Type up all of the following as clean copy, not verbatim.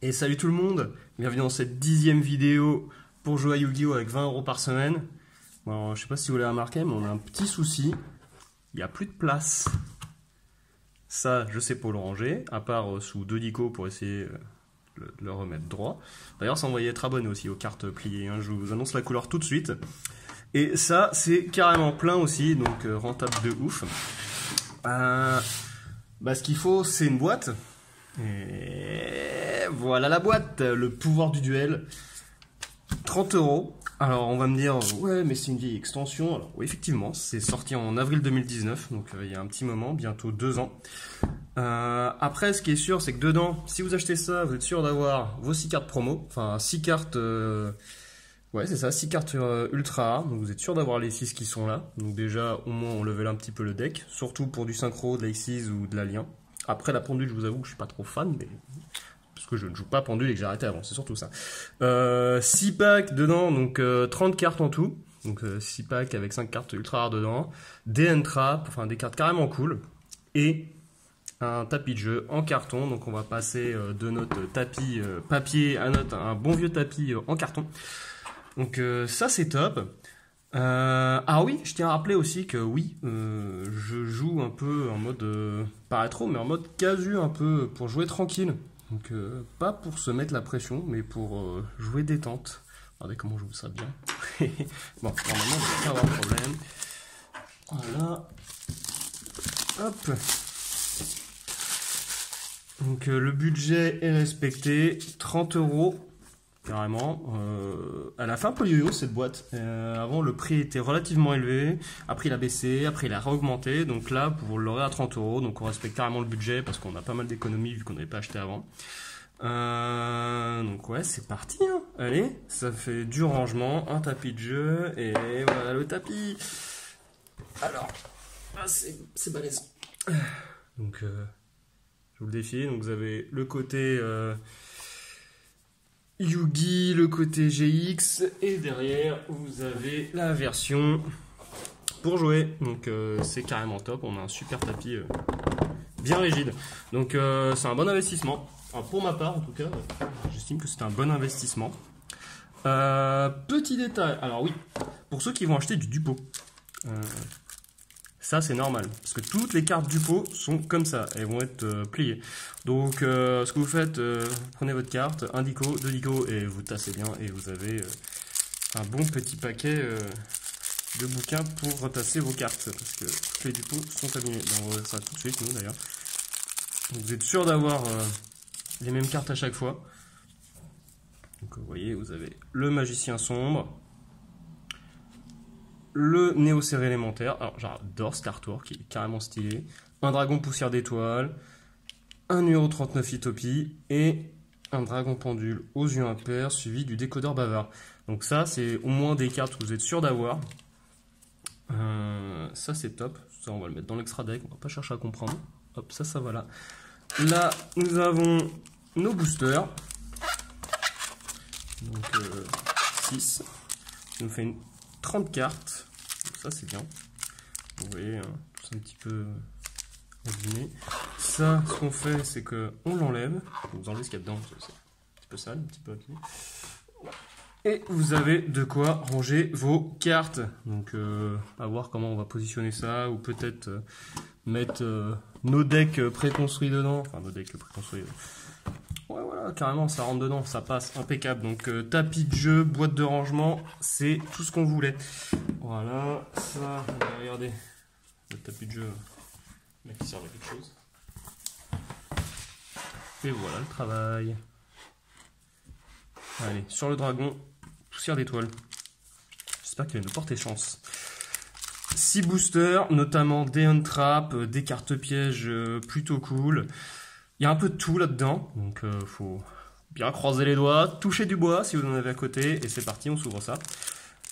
Et salut tout le monde, bienvenue dans cette 10e vidéo pour jouer à Yu-Gi-Oh avec 20 € par semaine. Bon, je sais pas si vous l'avez remarqué, mais on a un petit souci, il n'y a plus de place. Ça, je sais pas le ranger, à part sous 2 dico pour essayer de le remettre droit. D'ailleurs, ça envoyait être abonné aussi aux cartes pliées, hein. Je vous annonce la couleur tout de suite. Et ça, c'est carrément plein aussi, donc rentable de ouf. Ce qu'il faut, c'est une boîte. Et voilà la boîte, le pouvoir du duel. 30 €. Alors on va me dire, ouais mais c'est une vieille extension. Alors oui effectivement, c'est sorti en avril 2019, donc il y a un petit moment, bientôt 2 ans. Après ce qui est sûr, c'est que dedans, si vous achetez ça, vous êtes sûr d'avoir vos 6 cartes promo. Enfin 6 cartes, ouais c'est ça, 6 cartes ultra rares. Donc vous êtes sûr d'avoir les 6 qui sont là. Donc déjà au moins on level un petit peu le deck, surtout pour du synchro, de l'Axis ou de l'Alien. Après la pendule, je vous avoue que je suis pas trop fan, mais parce que je ne joue pas pendule et que j'ai arrêté avant, c'est surtout ça. 6 packs dedans, donc 30 cartes en tout. Donc 6 packs avec 5 cartes ultra rares dedans. Des end-trap, enfin des cartes carrément cool. Et un tapis de jeu en carton. Donc on va passer de notre tapis papier à un bon vieux tapis en carton. Donc ça c'est top. Ah oui, je tiens à rappeler aussi que oui, je joue un peu en mode, pas rétro, mais en mode casu un peu, pour jouer tranquille. Donc pas pour se mettre la pression, mais pour jouer détente. Regardez comment je joue ça bien. Bon, normalement, on ne va pas avoir de problème. Voilà. Hop. Donc le budget est respecté, 30 €. Carrément. Elle a fait un peu yo-yo cette boîte. Avant, le prix était relativement élevé. Après, il a baissé. Après, il a réaugmenté. Donc là, vous l'aurez à 30 €. Donc on respecte carrément le budget parce qu'on a pas mal d'économies vu qu'on n'avait pas acheté avant. Donc ouais, c'est parti. Hein. Allez, ça fait du rangement, un tapis de jeu. Et voilà le tapis. Alors, c'est balèze. Donc, je vous le défie. Donc vous avez le côté... Yugi, le côté GX, et derrière vous avez la version pour jouer. Donc c'est carrément top, on a un super tapis bien rigide. Donc c'est un bon investissement. Enfin, pour ma part en tout cas, j'estime que c'est un bon investissement. Petit détail, alors oui, pour ceux qui vont acheter du Dupo, ça c'est normal, parce que toutes les cartes Dupo sont comme ça, elles vont être pliées. Donc ce que vous faites, vous prenez votre carte, un dico, deux dico, et vous tassez bien, et vous avez un bon petit paquet de bouquins pour retasser vos cartes, parce que toutes les Dupo sont abîmées. Ben, on va voir ça tout de suite, nous d'ailleurs. Donc vous êtes sûr d'avoir les mêmes cartes à chaque fois. Donc vous voyez, vous avez le magicien sombre, le Néo-Serre élémentaire, alors j'adore cet artwork qui est carrément stylé, un dragon poussière d'étoiles, un numéro 39 Itopie et un dragon pendule aux yeux impairs suivi du décodeur bavard. Donc ça c'est au moins des cartes que vous êtes sûr d'avoir. Ça c'est top, ça on va le mettre dans l'extra deck, on va pas chercher à comprendre. Hop, ça va là. Là nous avons nos boosters. Donc 6. Ça nous fait une 30 cartes. Donc ça c'est bien. Vous voyez, hein, tout un petit peu abîmé. Ça, ce qu'on fait, c'est qu'on l'enlève. Vous enlevez ce qu'il y a dedans, c'est un petit peu sale, un petit peu abîmé. Et vous avez de quoi ranger vos cartes. Donc à voir comment on va positionner ça. Ou peut-être mettre nos decks préconstruits dedans. Enfin nos decks préconstruits. Ouais voilà, carrément ça rentre dedans, ça passe impeccable. Donc tapis de jeu, boîte de rangement, c'est tout ce qu'on voulait. Voilà, ça, on va regarder le tapis de jeu, mais qui sert à quelque chose. Et voilà le travail. Allez, sur le dragon, poussière d'étoiles. J'espère qu'il va nous porter chance. 6 boosters, notamment des on-trap, des cartes pièges plutôt cool. Il y a un peu de tout là-dedans, donc faut bien croiser les doigts, toucher du bois si vous en avez à côté, et c'est parti, on s'ouvre ça.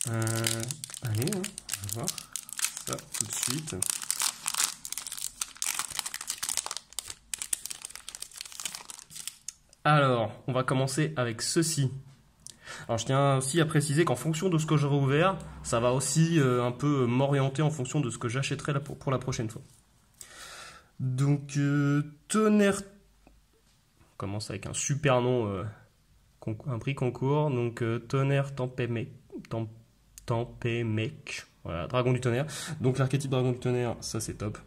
Allez, on va voir ça tout de suite. Alors, on va commencer avec ceci. Alors je tiens aussi à préciser qu'en fonction de ce que j'aurai ouvert, ça va aussi un peu m'orienter en fonction de ce que j'achèterai pour la prochaine fois. Donc, tonnerre... On commence avec un super nom, un prix concours. Donc Tonnerre Tempémec. Voilà, Dragon du Tonnerre. Donc l'archétype Dragon du Tonnerre, ça c'est top.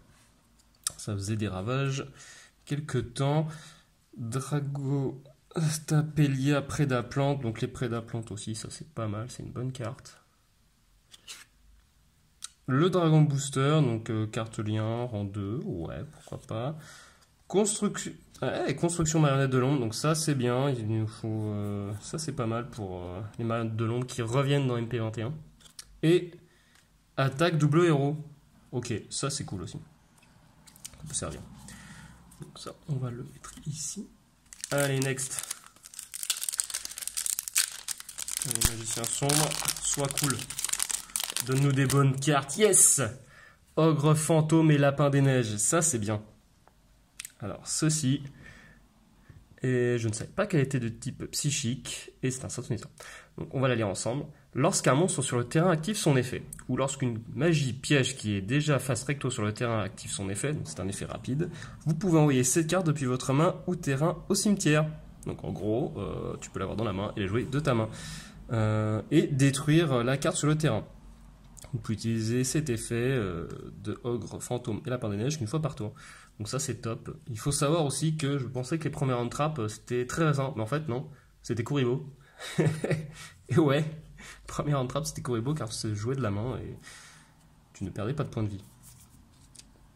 Ça faisait des ravages. Quelques temps. Drago Stapelia Prédaplante. Donc les Prédaplantes aussi, ça c'est pas mal, c'est une bonne carte. Le Dragon Booster, donc carte lien, rang 2, ouais, pourquoi pas. Construction marionnette de l'ombre, donc ça c'est bien, il nous faut, ça c'est pas mal pour les marionnettes de l'ombre qui reviennent dans MP21. Et attaque double héros, ok, ça c'est cool aussi, ça peut servir. Donc ça, on va le mettre ici. Allez, next. Allez, magicien sombre, sois cool. Donne-nous des bonnes cartes. Yes! Ogre, fantôme et lapin des neiges. Ça, c'est bien. Alors, ceci. Et je ne savais pas qu'elle était de type psychique. Et c'est un synthonisant. Donc, on va la lire ensemble. Lorsqu'un monstre sur le terrain active son effet, ou lorsqu'une magie piège qui est déjà face recto sur le terrain active son effet, donc c'est un effet rapide, vous pouvez envoyer cette carte depuis votre main ou terrain au cimetière. Donc, en gros, tu peux l'avoir dans la main et la jouer de ta main. Et détruire la carte sur le terrain. Vous pouvez utiliser cet effet de ogre, fantôme et lapin des neiges qu'une fois par tour. Donc ça c'est top. Il faut savoir aussi que je pensais que les premières on-trap c'était très récent, mais en fait non, c'était Kuribo. Et ouais, première on-trap c'était Kuribo car c'est joué de la main et tu ne perdais pas de points de vie.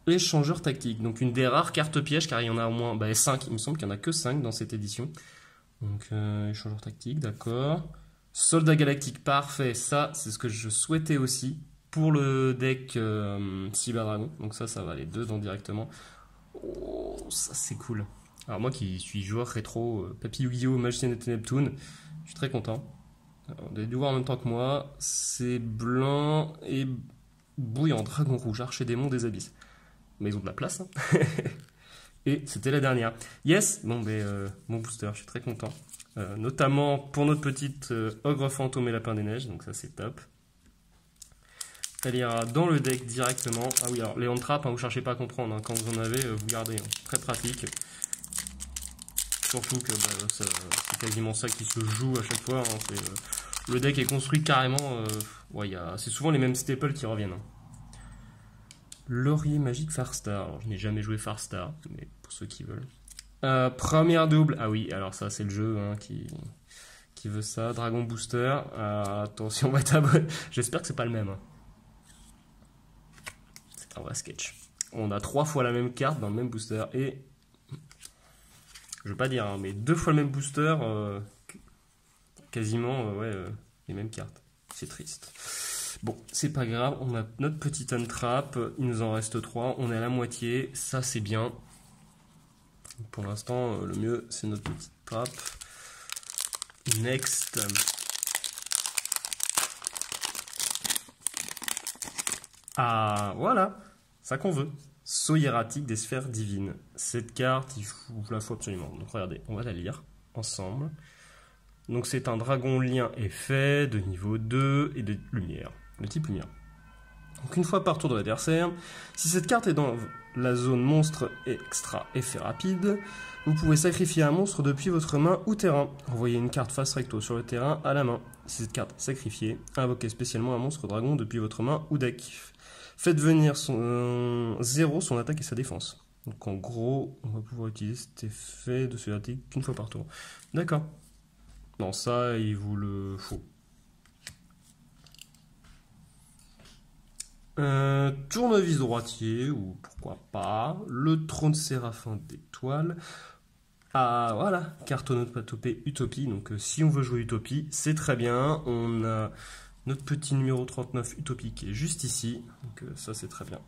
Échangeur tactique, donc une des rares cartes pièges car il y en a au moins 5, il me semble qu'il n'y en a que 5 dans cette édition. Donc échangeur tactique, d'accord. Soldat galactique, parfait, ça c'est ce que je souhaitais aussi pour le deck Cyber Dragon, donc ça va aller dedans directement. Oh, ça c'est cool. Alors moi qui suis joueur rétro, Papy Yu-Gi-Oh, Magicien de Neptune, je suis très content. Alors, vous avez dû voir en même temps que moi, c'est blanc et bouillant, dragon rouge, archer démon des abysses. Mais ils ont de la place, hein. Et c'était la dernière. Yes, bon mon booster, je suis très content. Notamment pour notre petite ogre fantôme et lapin des neiges, donc ça c'est top. Elle ira dans le deck directement. Ah oui, alors les on-trap, vous cherchez pas à comprendre, hein. Quand vous en avez, vous gardez, hein. Très pratique. Surtout que c'est quasiment ça qui se joue à chaque fois, hein. Le deck est construit carrément, c'est souvent les mêmes staples qui reviennent, hein. Laurier magique Farstar, alors je n'ai jamais joué Farstar, mais pour ceux qui veulent. Première double, ah oui, alors ça c'est le jeu hein, qui veut ça. Dragon Booster, attention, on va être abonné. J'espère que c'est pas le même, hein. C'est un vrai sketch. On a 3 fois la même carte dans le même booster et je veux pas dire, hein, mais 2 fois le même booster, quasiment les mêmes cartes. C'est triste. Bon, c'est pas grave, on a notre petite untrap, il nous en reste 3, on est à la moitié, ça c'est bien. Pour l'instant, le mieux c'est notre petite trap. Next. Ah, voilà, ça qu'on veut. Saut hiératique des sphères divines. Cette carte, il vous la faut absolument. Donc regardez, on va la lire ensemble. Donc c'est un dragon lien effet de niveau 2 et de lumière. Le type lumière. Donc une fois par tour de l'adversaire, si cette carte est dans la zone monstre extra effet rapide, vous pouvez sacrifier un monstre depuis votre main ou terrain. Envoyez une carte face recto sur le terrain à la main. Si cette carte est sacrifiée, invoquez spécialement un monstre dragon depuis votre main ou deck. Faites venir son 0 son attaque et sa défense. Donc en gros, on va pouvoir utiliser cet effet de ce attaque qu'une fois par tour. D'accord. Non, ça, il vous le faut. Tournevis droitier, ou pourquoi pas. Le trône séraphin d'étoiles. Ah, voilà, cartonopatopée Utopie. Donc, si on veut jouer Utopie, c'est très bien. On a notre petit numéro 39 Utopie qui est juste ici. Donc, ça, c'est très bien.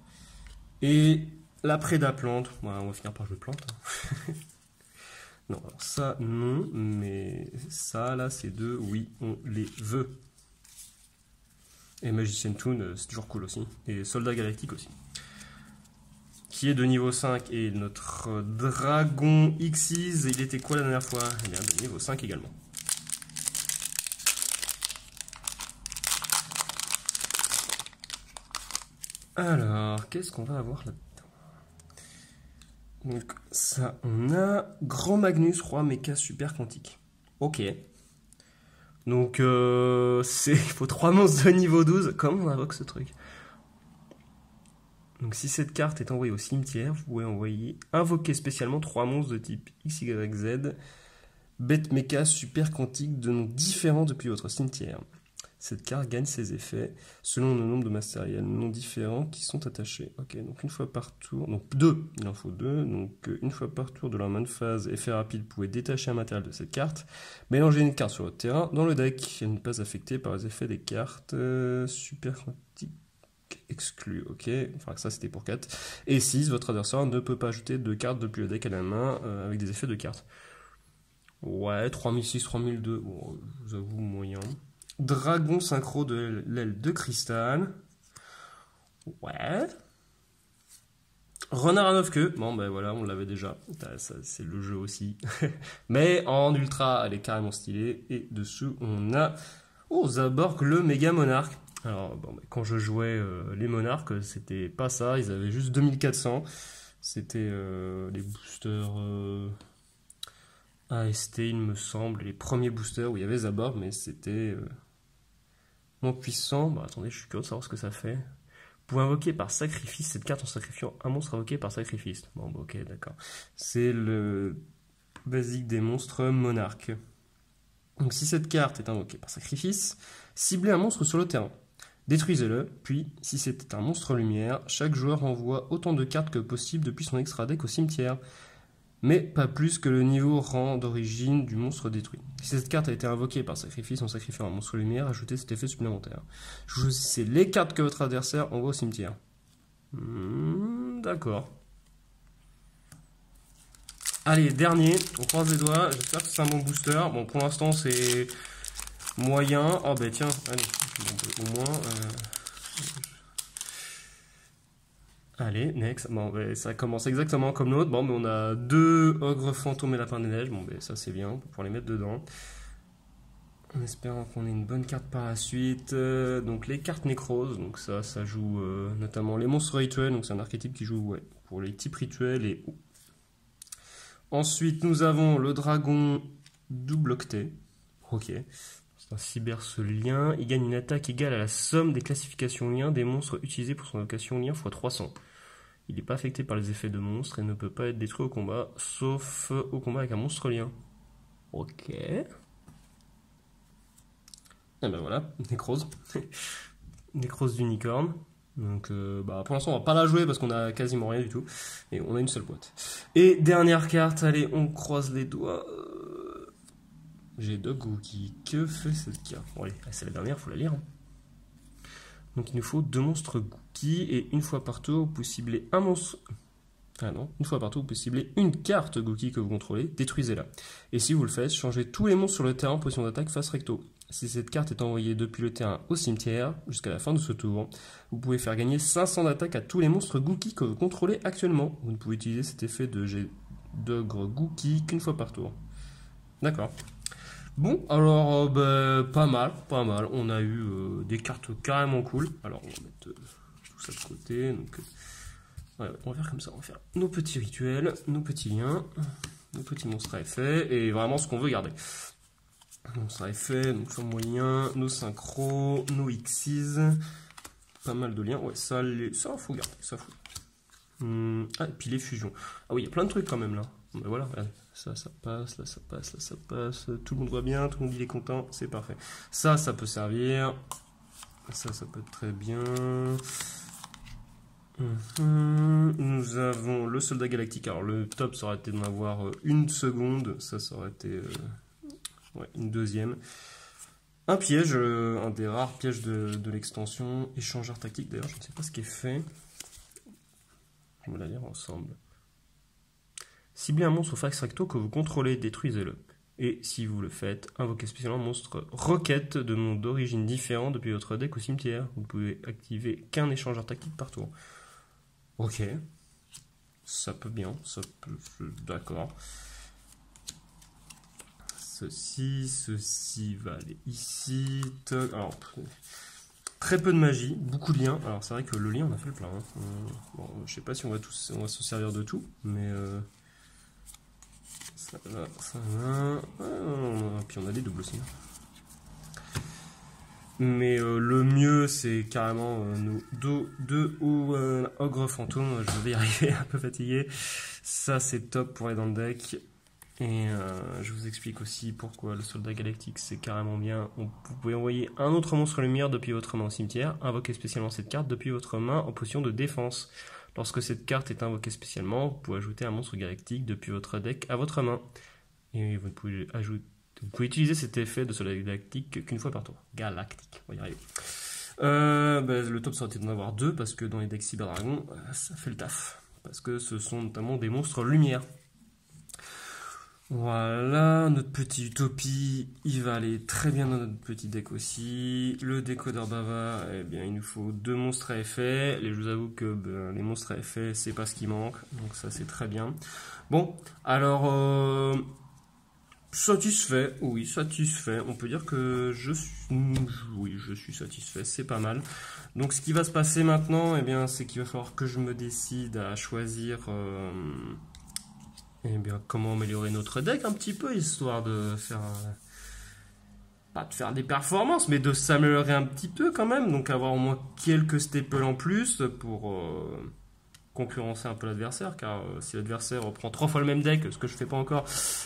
Et la Prédaplante. Voilà, on va finir par jouer plante. Non, alors ça, non. Mais ça, là, ces deux, oui, on les veut. Et Magician Toon, c'est toujours cool aussi. Et Soldat Galactique aussi. Qui est de niveau 5. Et notre Dragon Xyz, il était quoi la dernière fois? Eh bien, de niveau 5 également. Alors, qu'est-ce qu'on va avoir là-dedans? Donc ça, on a Grand Magnus, Roi Mecha Super Quantique. Ok. Donc il faut 3 monstres de niveau 12. Comment on invoque ce truc? Donc si cette carte est envoyée au cimetière, vous pouvez invoquer spécialement 3 monstres de type X, Y, Z. Bête Mecha Super Quantique de noms différents depuis votre cimetière. Cette carte gagne ses effets selon le nombre de matériels non différents qui sont attachés. Ok, donc une fois par tour, donc 2, il en faut 2, donc une fois par tour de la main de phase, effet rapide, vous pouvez détacher un matériel de cette carte, mélanger une carte sur votre terrain dans le deck, et ne pas affecté par les effets des cartes Super Quantique exclues. Ok, enfin ça c'était pour 4. Et 6, votre adversaire ne peut pas ajouter de cartes depuis le deck à la main avec des effets de cartes. Ouais, 3006, 3002, bon, je vous avoue moyen. Dragon synchro de l'aile de cristal. Ouais. Renard à 9 queues. Bon, ben voilà, on l'avait déjà. Ça, c'est le jeu aussi. Mais en ultra, elle est carrément stylée. Et dessous, on a Zaborg, le méga monarque. Alors, bon, quand je jouais les monarques, c'était pas ça. Ils avaient juste 2400. C'était les boosters AST, il me semble. Les premiers boosters où il y avait Zaborg, mais c'était moins puissant. Bah, attendez, je suis curieux de savoir ce que ça fait. Vous pouvez invoquer par sacrifice cette carte en sacrifiant un monstre invoqué par sacrifice. Bon, bah, ok, d'accord. C'est le basique des monstres monarques. Donc, si cette carte est invoquée par sacrifice, ciblez un monstre sur le terrain. Détruisez-le, puis, si c'est un monstre lumière, chaque joueur envoie autant de cartes que possible depuis son extra deck au cimetière, mais pas plus que le niveau rang d'origine du monstre détruit. Si cette carte a été invoquée par sacrifice en sacrifiant un monstre lumière, ajoutez cet effet supplémentaire. Choisissez les cartes que votre adversaire envoie au cimetière. D'accord. Allez, dernier, on croise les doigts, j'espère que c'est un bon booster. Bon, pour l'instant c'est moyen. Oh bah tiens, allez, au moins... Allez, next. Bon, ben, ça commence exactement comme l'autre. Bon, mais on a 2 ogres fantômes et lapins des neiges. Bon, ben, ça c'est bien, on peut pouvoir les mettre dedans. En espérant qu'on ait une bonne carte par la suite. Donc les cartes nécrose, donc ça joue notamment les monstres rituels. Donc c'est un archétype qui joue pour les types rituels et Ensuite, nous avons le dragon double octet. Ok. C'est un cybersolien. Il gagne une attaque égale à la somme des classifications liens des monstres utilisés pour son invocation lien x 300. Il n'est pas affecté par les effets de monstres et ne peut pas être détruit au combat, sauf au combat avec un monstre lien. Ok. Et ben voilà, nécrose. Nécrose d'unicorne. Donc pour l'instant on va pas la jouer parce qu'on a quasiment rien du tout. Et on a une seule boîte. Et dernière carte, allez, on croise les doigts. J'ai deux Gookie. Que fait cette carte? Bon allez, c'est la dernière, faut la lire. Donc il nous faut 2 monstres Gookie et une fois par tour, vous pouvez cibler un monstre. Ah non, une fois par tour, vous pouvez cibler une carte Gookie que vous contrôlez, détruisez-la. Et si vous le faites, changez tous les monstres sur le terrain en position d'attaque face recto. Si cette carte est envoyée depuis le terrain au cimetière, jusqu'à la fin de ce tour, vous pouvez faire gagner 500 d'attaque à tous les monstres Gookie que vous contrôlez actuellement. Vous ne pouvez utiliser cet effet de jet d'ogre Gookie qu'une fois par tour. D'accord. Bon, alors, pas mal. On a eu des cartes carrément cool. Alors, on va mettre tout ça de côté. Donc, ouais, on va faire comme ça. On va faire nos petits rituels, nos petits liens, nos petits monstres à effet, et vraiment ce qu'on veut garder. Monstres à effet, donc sur moyen, nos synchros, nos Xyz, pas mal de liens. Ouais, ça faut garder, ça faut. Ah, et puis les fusions. Ah oui, il y a plein de trucs quand même là. Ben voilà, ça passe, là ça passe, là ça passe. Tout le monde voit bien, tout le monde il est content, c'est parfait. Ça peut servir. Ça peut être très bien. Nous avons le soldat galactique. Alors le top ça aurait été d'en avoir une seconde. Ça aurait été une deuxième. Un piège, un des rares pièges de l'extension. Échangeur tactique. D'ailleurs, je ne sais pas ce qui est fait. On va la lire ensemble. Ciblez un monstre au fax recto que vous contrôlez, détruisez-le. Et si vous le faites, invoquez spécialement un monstre roquette de nom d'origine différent depuis votre deck au cimetière. Vous ne pouvez activer qu'un échangeur tactique par tour. Ok. Ça peut bien, d'accord. Ceci va aller ici. Alors, Très peu de magie, beaucoup de liens. Alors c'est vrai que le lien, on a fait le plein. Hein. Bon, je sais pas si on va se servir de tout, mais ça va, ça va. Puis on a des doubles aussi. Mais le mieux, c'est carrément nos deux ogres fantômes. Je vais y arriver, un peu fatigué. Ça, c'est top pour aller dans le deck. Et je vous explique aussi pourquoi le soldat galactique c'est carrément bien. Vous pouvez envoyer un autre monstre lumière depuis votre main au cimetière, invoquer spécialement cette carte depuis votre main en position de défense. Lorsque cette carte est invoquée spécialement, vous pouvez ajouter un monstre galactique depuis votre deck à votre main. Et vous pouvez utiliser cet effet de soldat galactique qu'une fois par tour. Galactique, on va y arriver. Le top ça aurait été d'en avoir 2 parce que dans les decks Cyber Dragon, ça fait le taf. Parce que ce sont notamment des monstres lumière. Voilà, notre petit Utopie, il va aller très bien dans notre petit deck aussi. Le décodeur Bava, eh bien, il nous faut 2 monstres à effet. Je vous avoue que les monstres à effet, c'est pas ce qui manque, donc ça c'est très bien. Bon, alors, satisfait, oui, satisfait. On peut dire que je suis satisfait, c'est pas mal. Donc ce qui va se passer maintenant, eh bien, c'est qu'il va falloir que je me décide à choisir... Eh bien, comment améliorer notre deck un petit peu, histoire de faire... pas de faire des performances, mais de s'améliorer un petit peu quand même. Donc avoir au moins quelques staples en plus pour concurrencer un peu l'adversaire. Car si l'adversaire reprend 3 fois le même deck, ce que je fais pas encore,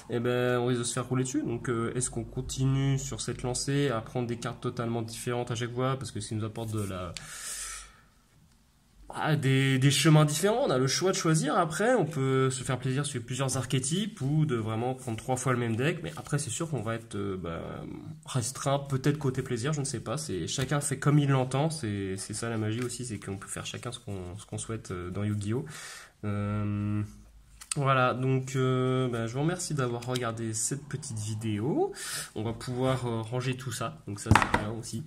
eh ben, on risque de se faire rouler dessus. Donc est-ce qu'on continue sur cette lancée à prendre des cartes totalement différentes à chaque fois? Parce que ça nous apporte de la... des chemins différents, on a le choix de choisir. Après, on peut se faire plaisir sur plusieurs archétypes ou de vraiment prendre 3 fois le même deck. Mais après, c'est sûr qu'on va être restreint, peut-être côté plaisir, je ne sais pas. Chacun fait comme il l'entend. C'est ça la magie aussi, c'est qu'on peut faire chacun ce qu'on souhaite dans Yu-Gi-Oh! Voilà, donc je vous remercie d'avoir regardé cette petite vidéo. On va pouvoir ranger tout ça, donc ça c'est bien aussi.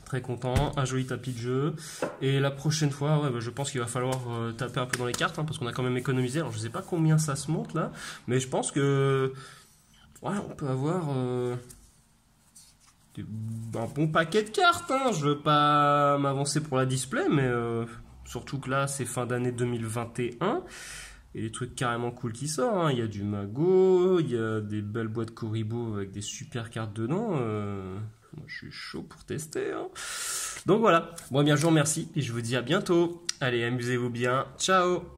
Très content, un joli tapis de jeu. Et la prochaine fois, ouais, je pense qu'il va falloir taper un peu dans les cartes, hein, parce qu'on a quand même économisé. Alors je sais pas combien ça se monte là, mais je pense que ouais, on peut avoir un bon paquet de cartes. Hein. Je veux pas m'avancer pour la display, mais surtout que là c'est fin d'année 2021. Et des trucs carrément cool qui sortent. Hein. Il y a du Mago, il y a des belles boîtes Koribo avec des super cartes dedans. Moi, je suis chaud pour tester. Hein. Donc voilà. Bon, bien, je vous remercie et je vous dis à bientôt. Allez, amusez-vous bien. Ciao!